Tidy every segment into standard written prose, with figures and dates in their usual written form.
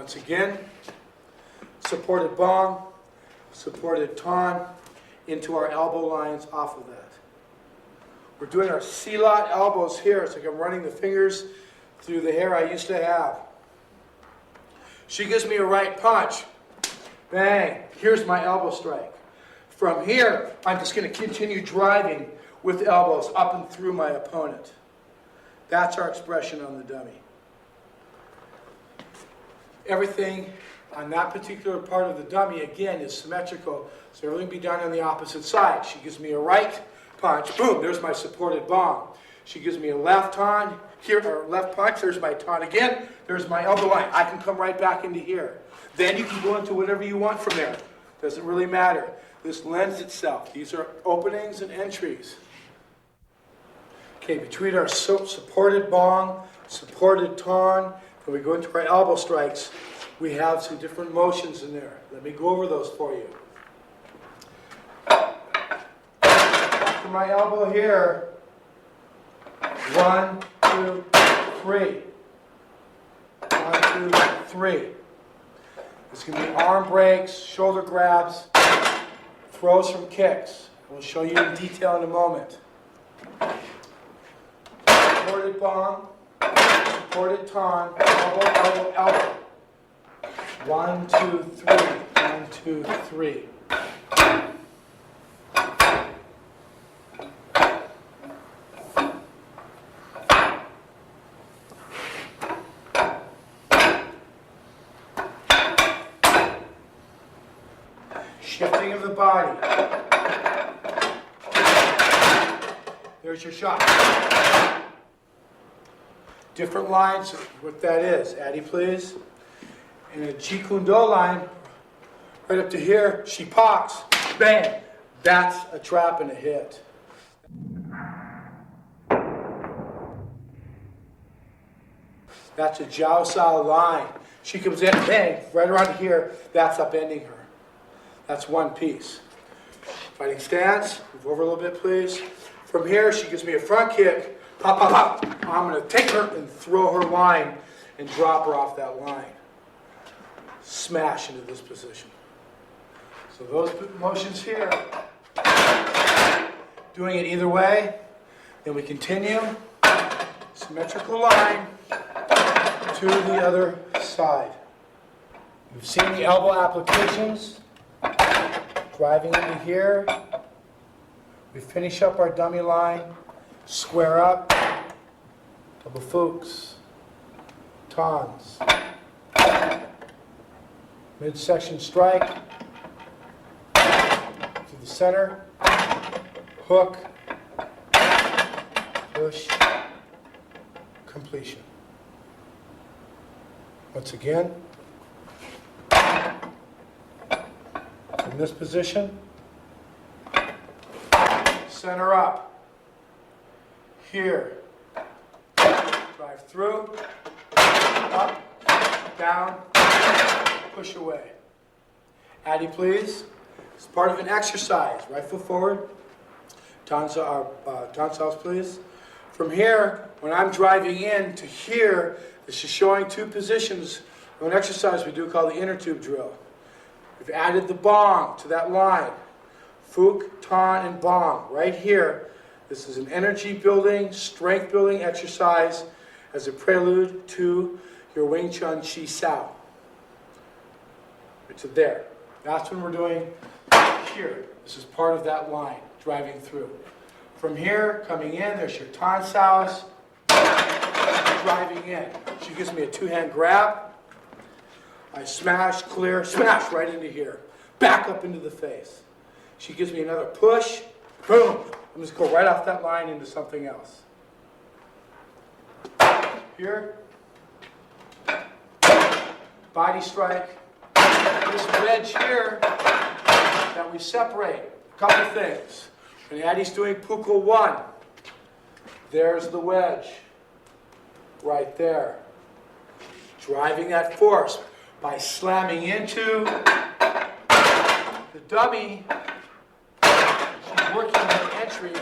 Once again, supported bong, supported ton, into our elbow lines off of that. We're doing our C-lot elbows here. It's like I'm running the fingers through the hair I used to have. She gives me a right punch. Bang. Here's my elbow strike. From here, I'm just going to continue driving with elbows up and through my opponent. That's our expression on the dummy. Everything on that particular part of the dummy, again, is symmetrical, so everything be done on the opposite side. She gives me a right punch, boom, there's my supported bong. She gives me a left ton, here, or left punch, there's my ton again, there's my elbow line. I can come right back into here. Then you can go into whatever you want from there. Doesn't really matter. This lends itself. These are openings and entries. Okay, between our supported bong, supported ton, when we go into our elbow strikes, we have some different motions in there. Let me go over those for you. After my elbow here, 1, 2, 3. 1, 2, 3. It's going to be arm breaks, shoulder grabs, throws from kicks. We'll show you in detail in a moment. Supported bong, supported ton, elbow, elbow, elbow. 1, 2, 3. 1, 2, 3. Shifting of the body. There's your shot. Different lines, what that is. Addie, please. And a Jeet Kune Do line, right up to here, she pops, bang. That's a trap and a hit. That's a Jiao Sao line. She comes in, bang, right around here, that's upending her. That's one piece. Fighting stance, move over a little bit, please. From here, she gives me a front kick, pop, pop, pop. I'm going to take her and throw her line and drop her off that line. Smash into this position. So those motions here, doing it either way. Then we continue, symmetrical line to the other side. You've seen the elbow applications, driving into here. We finish up our dummy line, square up, double fooks, tons. Midsection strike to the center, hook, push, completion. Once again, in this position, center up, here, drive through, up, down, push away. Addie, please. It's part of an exercise. Right foot forward. Tonsils, please. From here, when I'm driving in to here, this is showing two positions of an exercise we do called the inner tube drill. We've added the bong to that line. Fook, ton, and bong. Right here. This is an energy building, strength building exercise as a prelude to your Wing Chun Chi Sao. To there. That's when we're doing here. This is part of that line, driving through. From here, coming in, there's your tonsils, driving in. She gives me a two-hand grab. I smash, clear, smash right into here. Back up into the face. She gives me another push. Boom. I'm just going to go right off that line into something else. Here. Body strike. This wedge here that we separate. A couple things. When Addie's doing Puko 1, there's the wedge. Right there. Driving that force by slamming into the dummy. She's working the entry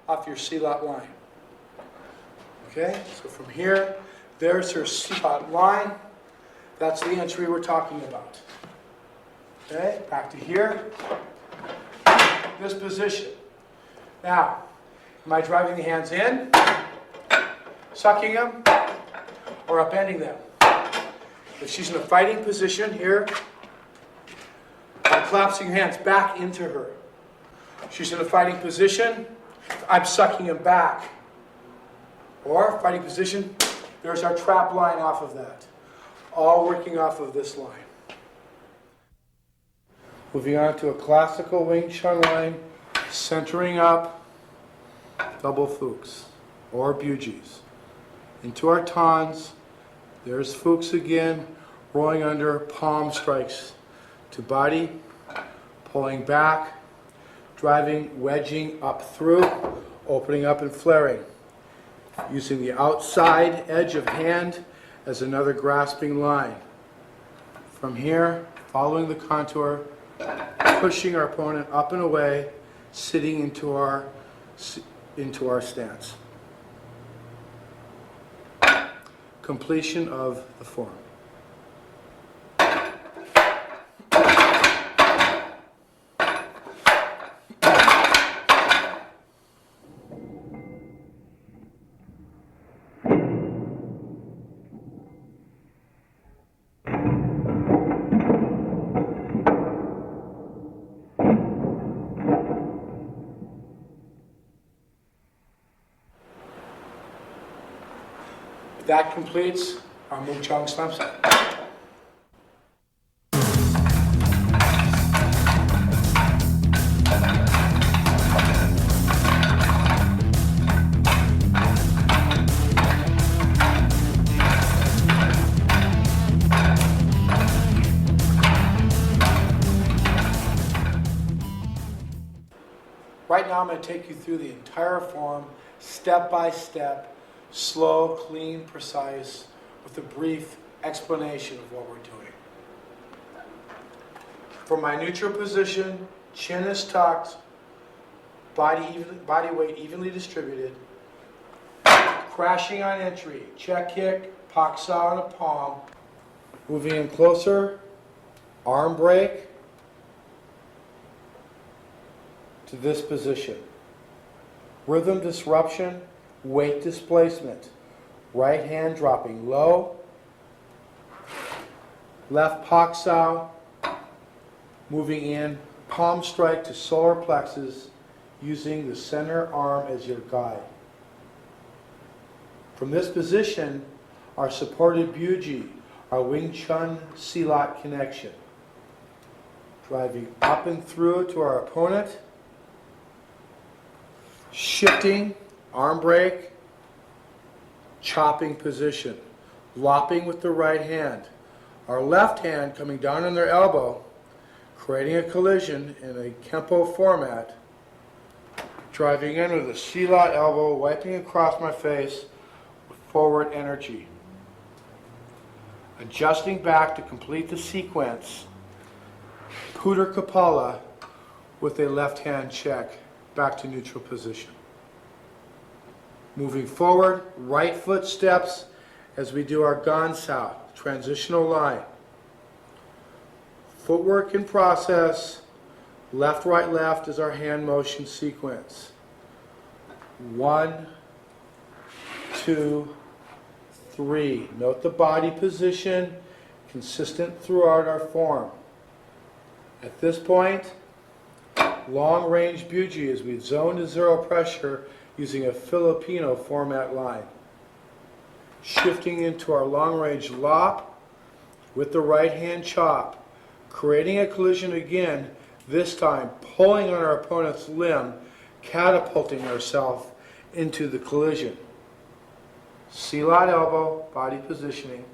off your C-lot line. Okay, so from here, there's her C-lot line. That's the entry we're talking about. Okay, back to here. This position. Now, am I driving the hands in, sucking them, or upending them? If she's in a fighting position here, I'm collapsing your hands back into her. She's in a fighting position, I'm sucking him back. Or, fighting position, there's our trap line off of that. All working off of this line. Moving on to a classical Wing Chun line, centering up, double fuks, or bujis. Into our tons, there's fuks again, rolling under palm strikes to body, pulling back, driving, wedging up through, opening up and flaring. Using the outside edge of hand as another grasping line. From here, following the contour, pushing our opponent up and away, sitting into our stance. Completion of the form. That completes our Mook Jong slam set. Right now I'm going to take you through the entire form, step by step, slow, clean, precise, with a brief explanation of what we're doing. For my neutral position, chin is tucked, body weight evenly distributed, crashing on entry, check kick, pak sao on a palm, moving in closer, arm break to this position. Rhythm disruption, weight displacement, right hand dropping low, left pak sao, moving in, palm strike to solar plexus, using the center arm as your guide. From this position, our supported buji, our Wing Chun Silat connection, driving up and through to our opponent, shifting, arm break, chopping position, lopping with the right hand. Our left hand coming down on their elbow, creating a collision in a Kempo format, driving in with a Silat elbow, wiping across my face with forward energy. Adjusting back to complete the sequence, Puder Kapala with a left hand check, back to neutral position. Moving forward, right foot steps as we do our gansao, transitional line. Footwork in process, left, right, left is our hand motion sequence. 1, 2, 3. Note the body position, consistent throughout our form. At this point, long range buji as we zone to zero pressure using a Filipino format line. Shifting into our long range lop with the right hand chop, creating a collision again, this time pulling on our opponent's limb, catapulting ourselves into the collision. Silat elbow, body positioning.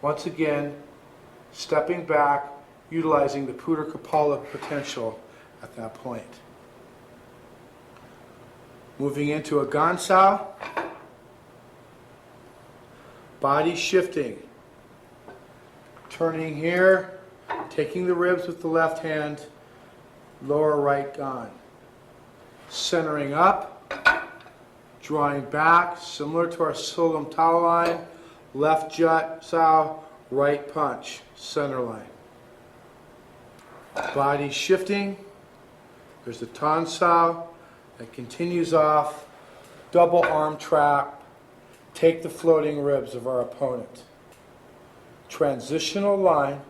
Once again, stepping back, utilizing the Puder Kapala potential at that point. Moving into a gansao, body shifting, turning here, taking the ribs with the left hand, lower right gan, centering up, drawing back, similar to our Solom Tao line, left jut sao, right punch, center line. Body shifting. There's the tonsile that continues off, double arm trap, take the floating ribs of our opponent. Transitional line,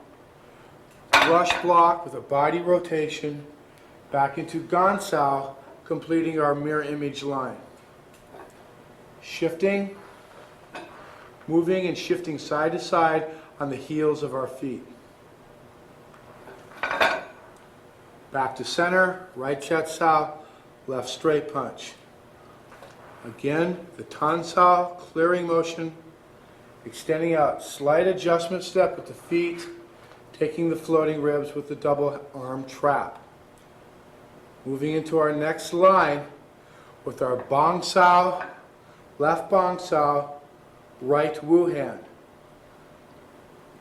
rush block with a body rotation, back into gansao, completing our mirror image line. Shifting, moving and shifting side to side on the heels of our feet. Back to center, right chatsao, left straight punch. Again, the tonsile, clearing motion, extending out, slight adjustment step with the feet, taking the floating ribs with the double arm trap. Moving into our next line with our bong sao, left bong sao, right wu hand.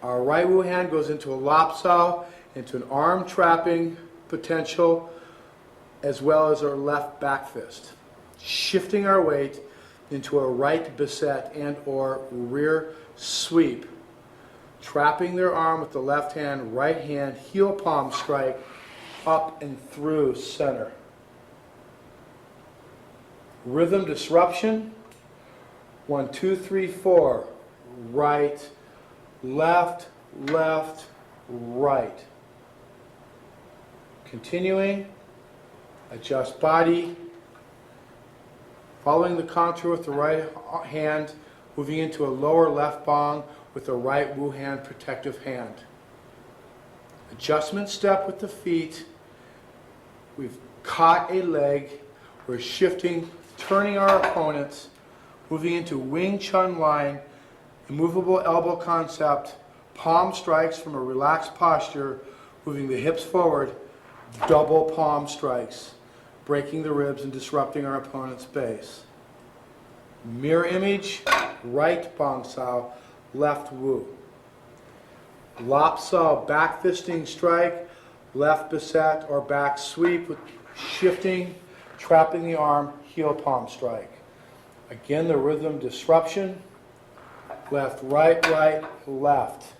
Our right wu hand goes into a lop sao, into an arm trapping potential, as well as our left back fist. Shifting our weight into a right beset and or rear sweep, trapping their arm with the left hand, right hand, heel palm strike, up and through center. Rhythm disruption, 1, 2, 3, 4, right, left, left, right. Continuing, adjust body, following the contour with the right hand, moving into a lower left bong with the right wu hand protective hand. Adjustment step with the feet. We've caught a leg. We're shifting, turning our opponents, moving into Wing Chun line, immovable elbow concept, palm strikes from a relaxed posture, moving the hips forward, double palm strikes, breaking the ribs and disrupting our opponent's base. Mirror image, right bong sao, left wu. Lop sao, back fisting strike, left beset or back sweep with shifting, trapping the arm, heel palm strike. Again, the rhythm disruption, left, right, left.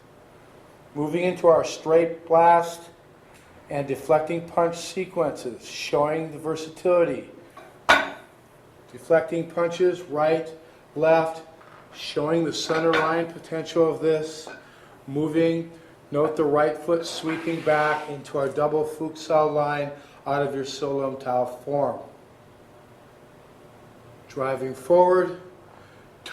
Moving into our straight blast and deflecting punch sequences, showing the versatility. Deflecting punches, right, left, showing the center line potential of this. Moving, note the right foot sweeping back into our double futsal line out of your Solom Tao form. Driving forward,